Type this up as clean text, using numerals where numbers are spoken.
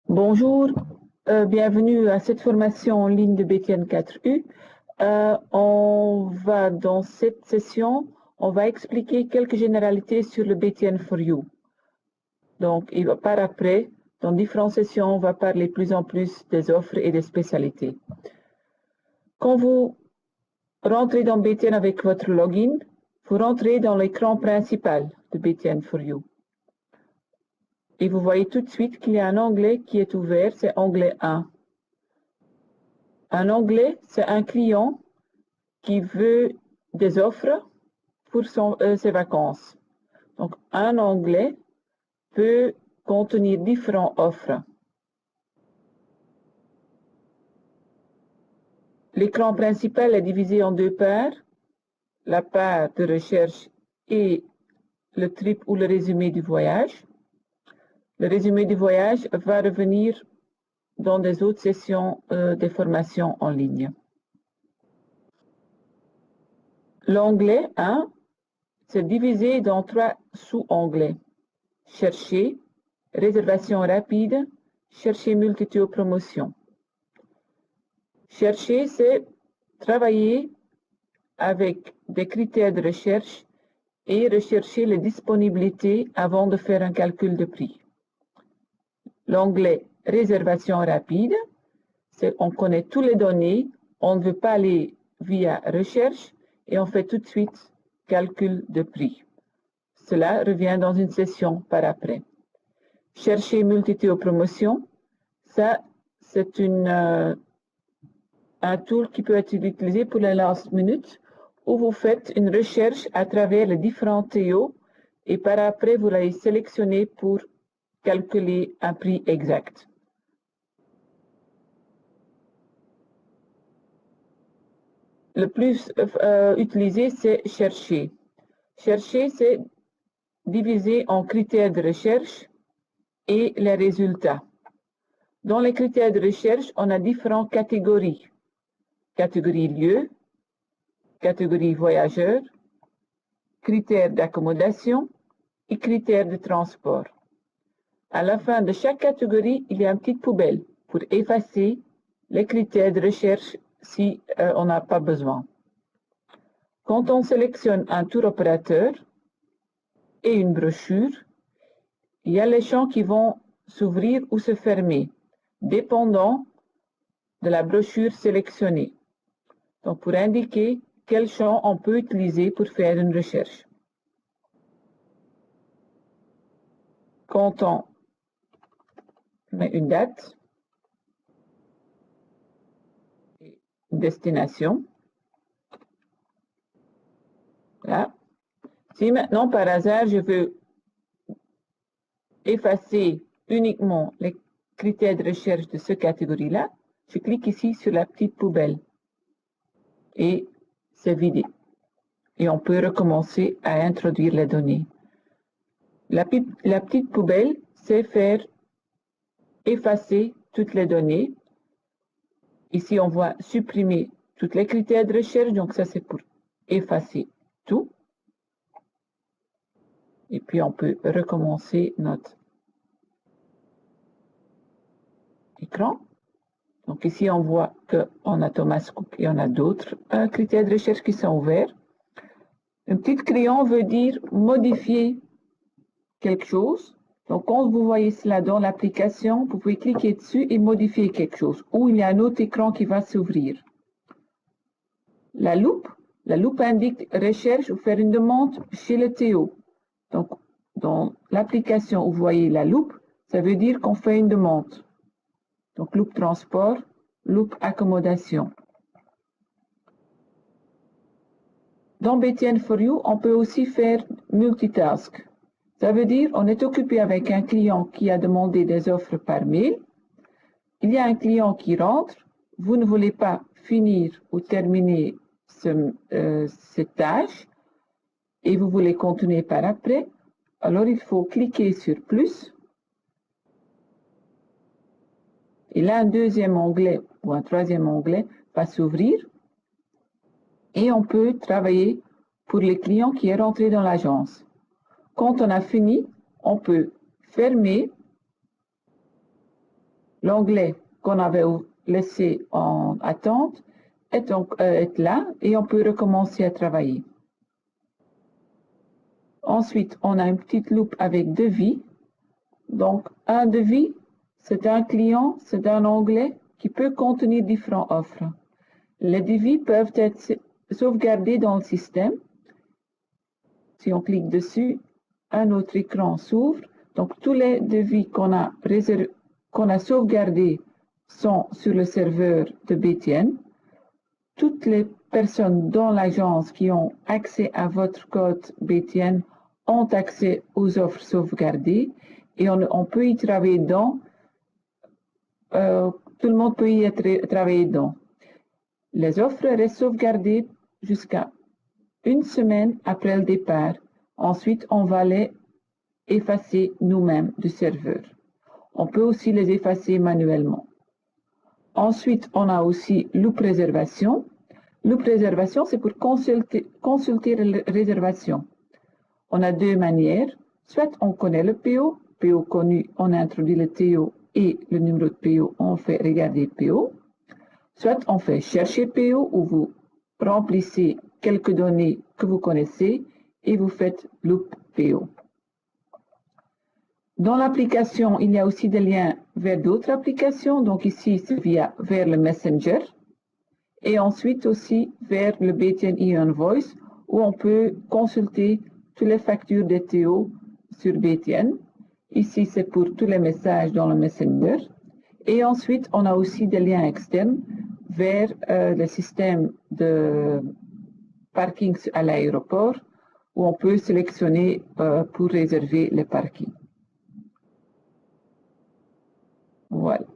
Bonjour, bienvenue à cette formation en ligne de BTN 4U. Dans cette session, on va expliquer quelques généralités sur le BTN for You. Donc, par après, dans différentes sessions, on va parler plus en plus des offres et des spécialités. Quand vous rentrez dans BTN avec votre login, vous rentrez dans l'écran principal de BTN for You. Et vous voyez tout de suite qu'il y a un onglet qui est ouvert, c'est onglet 1. Un onglet, c'est un client qui veut des offres pour ses vacances. Donc, un onglet peut contenir différentes offres. L'écran principal est divisé en deux paires, la part de recherche et le trip ou le résumé du voyage. Le résumé du voyage va revenir dans des autres sessions des formations en ligne. L'onglet 1, c'est divisé dans 3 sous-onglets. Chercher, réservation rapide, chercher multitude promotion. Chercher, c'est travailler avec des critères de recherche et rechercher les disponibilités avant de faire un calcul de prix. L'onglet réservation rapide, c'est on connaît toutes les données, on ne veut pas aller via recherche et on fait tout de suite calcul de prix. Cela revient dans une session par après. Chercher multitude promotion, ça c'est un tool qui peut être utilisé pour la last minute où vous faites une recherche à travers les différents TO et par après vous allez sélectionner pour calculer un prix exact. Le plus utilisé, c'est chercher. Chercher, c'est divisé en critères de recherche et les résultats. Dans les critères de recherche, on a différentes catégories. Catégorie lieu, catégorie voyageur, critères d'accommodation et critères de transport. À la fin de chaque catégorie, il y a une petite poubelle pour effacer les critères de recherche si on n'a pas besoin. Quand on sélectionne un tour opérateur et une brochure, il y a les champs qui vont s'ouvrir ou se fermer, dépendant de la brochure sélectionnée. Donc, pour indiquer quel champ on peut utiliser pour faire une recherche. Quand on met une date, une destination, là. Si maintenant, par hasard, je veux effacer uniquement les critères de recherche de cette catégorie-là, je clique ici sur la petite poubelle et c'est vidé. Et on peut recommencer à introduire les données. La petite poubelle, c'est faire effacer toutes les données. Ici, on voit supprimer tous les critères de recherche, donc ça c'est pour effacer tout. Et puis on peut recommencer notre écran. Donc ici, on voit qu'on a Thomas Cook et on a d'autres critères de recherche qui sont ouverts. Un petit crayon veut dire modifier quelque chose. Donc, quand vous voyez cela dans l'application, vous pouvez cliquer dessus et modifier quelque chose. Ou il y a un autre écran qui va s'ouvrir. La loupe indique recherche ou faire une demande chez le TO. Donc, dans l'application où vous voyez la loupe, ça veut dire qu'on fait une demande. Donc, loupe transport, loupe accommodation. Dans BTN for You, on peut aussi faire multitask. Ça veut dire on est occupé avec un client qui a demandé des offres par mail. Il y a un client qui rentre. Vous ne voulez pas finir ou terminer cette tâche et vous voulez continuer par après. Alors, il faut cliquer sur plus. Et là, un deuxième onglet ou un troisième onglet va s'ouvrir. Et on peut travailler pour le client qui est rentré dans l'agence. Quand on a fini, on peut fermer L'onglet qu'on avait laissé en attente est là et on peut recommencer à travailler. Ensuite, on a une petite loupe avec devis. Donc, un devis, c'est un client, c'est un onglet qui peut contenir différentes offres. Les devis peuvent être sauvegardés dans le système. Si on clique dessus, un autre écran s'ouvre. Donc, tous les devis qu'on a sauvegardés sont sur le serveur de BTN. Toutes les personnes dans l'agence qui ont accès à votre code BTN ont accès aux offres sauvegardées et on peut y travailler dedans. Tout le monde peut y travailler dedans. Les offres restent sauvegardées jusqu'à une semaine après le départ. Ensuite, on va les effacer nous-mêmes du serveur. On peut aussi les effacer manuellement. Ensuite, on a aussi loupe réservation. Loupe réservation, c'est pour consulter la réservation. On a deux manières. Soit on connaît le PO connu, on introduit le TO et le numéro de PO, on fait regarder PO. Soit on fait chercher PO où vous remplissez quelques données que vous connaissez et vous faites loupe PO. Dans l'application, il y a aussi des liens vers d'autres applications. Donc ici, c'est vers le Messenger. Et ensuite aussi vers le BTN e-Invoice où on peut consulter toutes les factures des TO sur BTN. Ici, c'est pour tous les messages dans le Messenger. Et ensuite, on a aussi des liens externes vers le système de parking à l'aéroport où on peut sélectionner pour réserver les parkings. Voilà.